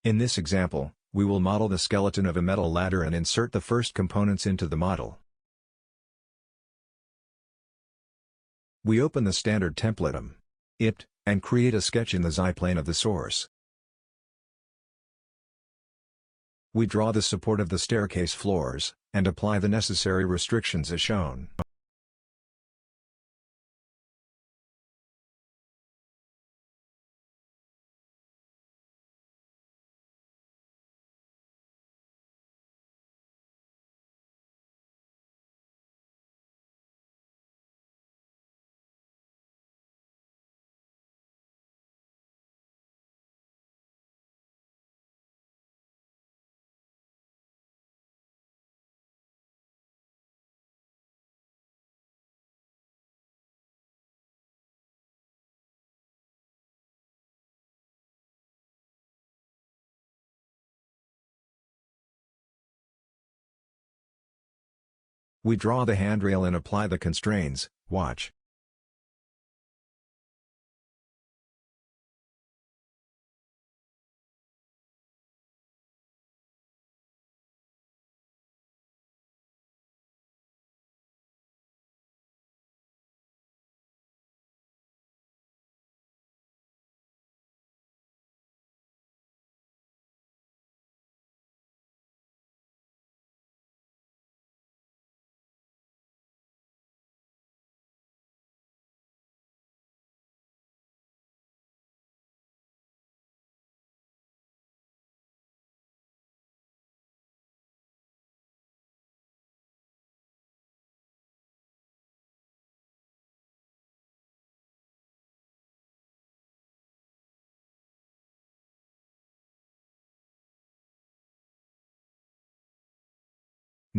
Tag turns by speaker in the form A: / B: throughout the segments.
A: In this example, we will model the skeleton of a metal ladder and insert the first components into the model. We open the standard template it, and create a sketch in the Z-plane of the source. We draw the support of the staircase floors, and apply the necessary restrictions as shown. We draw the handrail and apply the constraints, watch.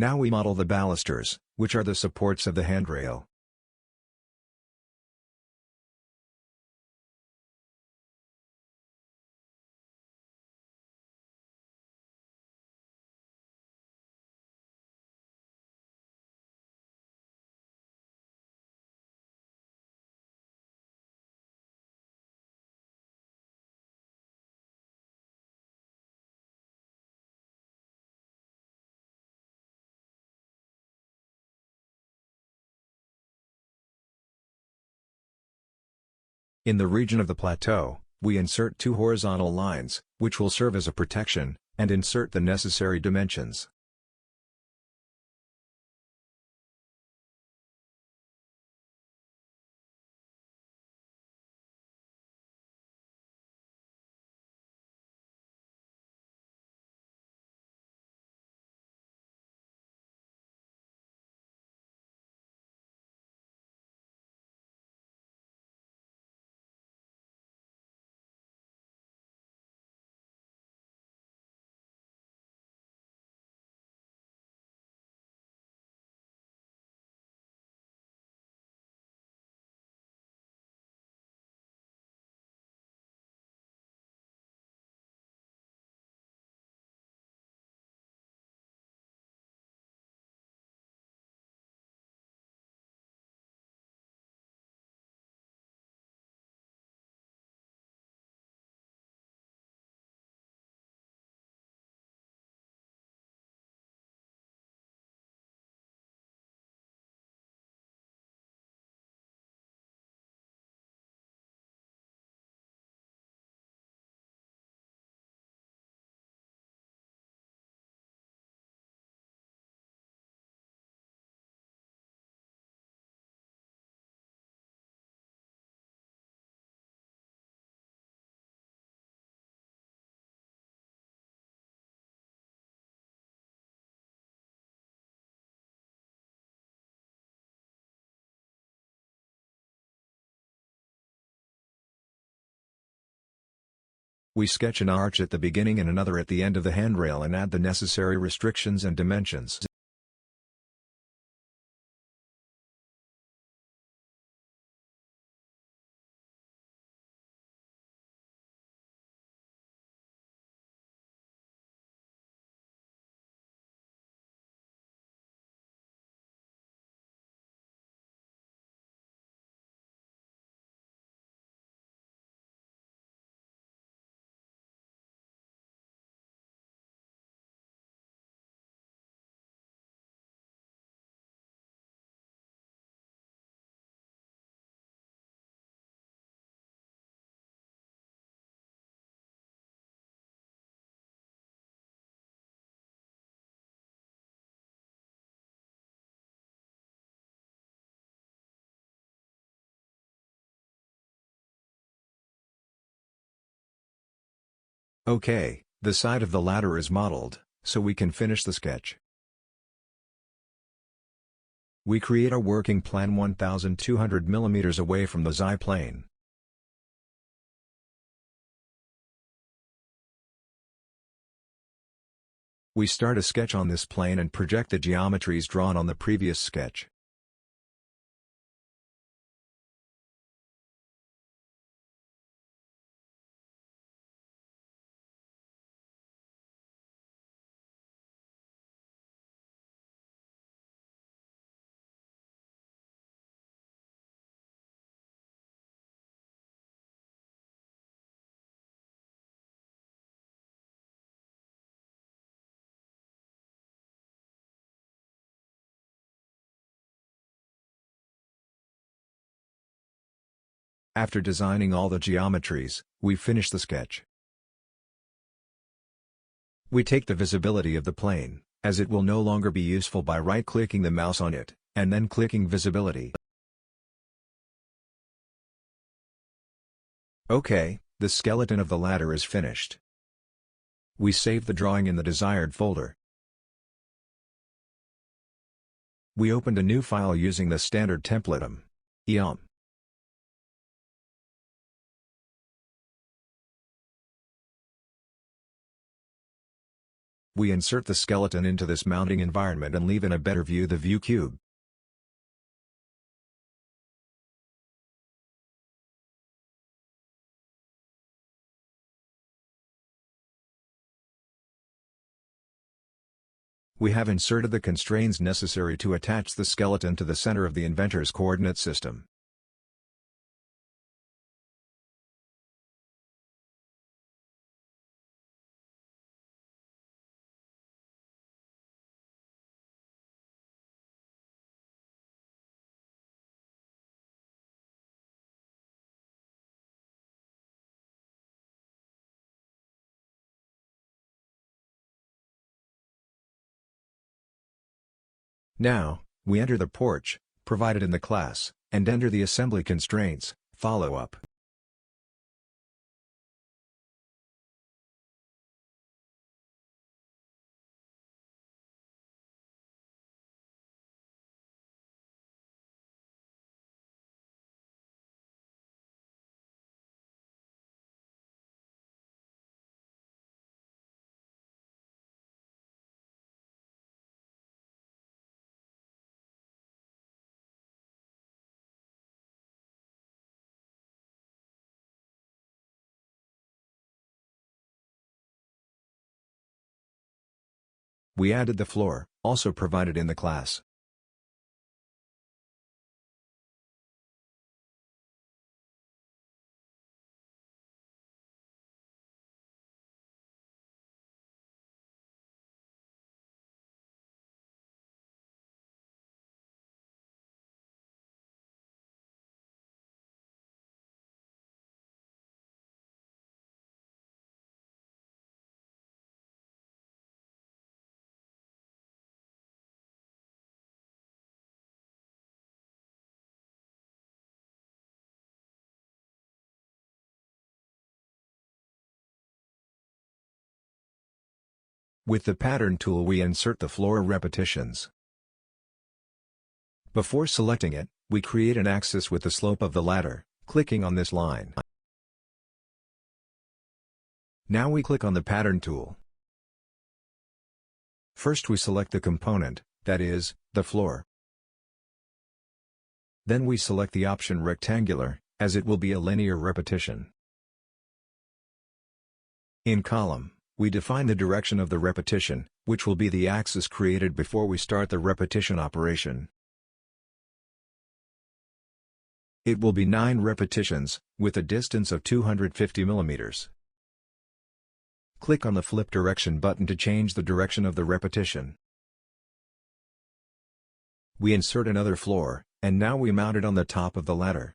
A: Now we model the balusters, which are the supports of the handrail. In the region of the plateau, we insert two horizontal lines, which will serve as a protection, and insert the necessary dimensions. We sketch an arch at the beginning and another at the end of the handrail and add the necessary restrictions and dimensions. Okay, the side of the ladder is modeled, so we can finish the sketch. We create a working plan 1200 mm away from the XY plane. We start a sketch on this plane and project the geometries drawn on the previous sketch. After designing all the geometries, we finish the sketch. We take the visibility of the plane, as it will no longer be useful by right-clicking the mouse on it, and then clicking Visibility. Okay, the skeleton of the ladder is finished. We save the drawing in the desired folder. We opened a new file using the standard template eom. We insert the skeleton into this mounting environment and leave in a better view the view cube. We have inserted the constraints necessary to attach the skeleton to the center of the Inventor's coordinate system. Now, we enter the porch, provided in the class, and enter the assembly constraints, follow up. We added the floor, also provided in the class. With the pattern tool we insert the floor repetitions. Before selecting it, we create an axis with the slope of the ladder, clicking on this line. Now we click on the pattern tool. First we select the component, that is, the floor. Then we select the option rectangular, as it will be a linear repetition. In column, we define the direction of the repetition, which will be the axis created before we start the repetition operation. It will be 9 repetitions, with a distance of 250 mm. Click on the flip direction button to change the direction of the repetition. We insert another floor, and now we mount it on the top of the ladder.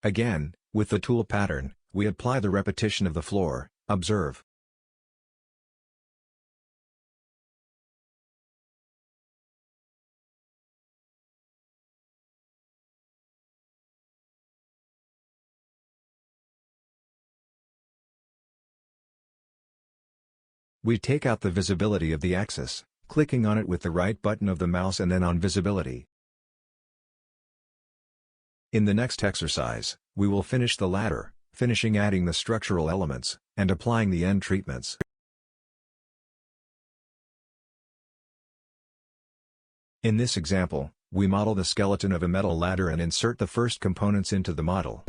A: Again, with the tool pattern, we apply the repetition of the floor. Observe. We take out the visibility of the axis, clicking on it with the right button of the mouse and then on visibility. In the next exercise, we will finish the ladder, finishing adding the structural elements, and applying the end treatments. In this example, we model the skeleton of a metal ladder and insert the first components into the model.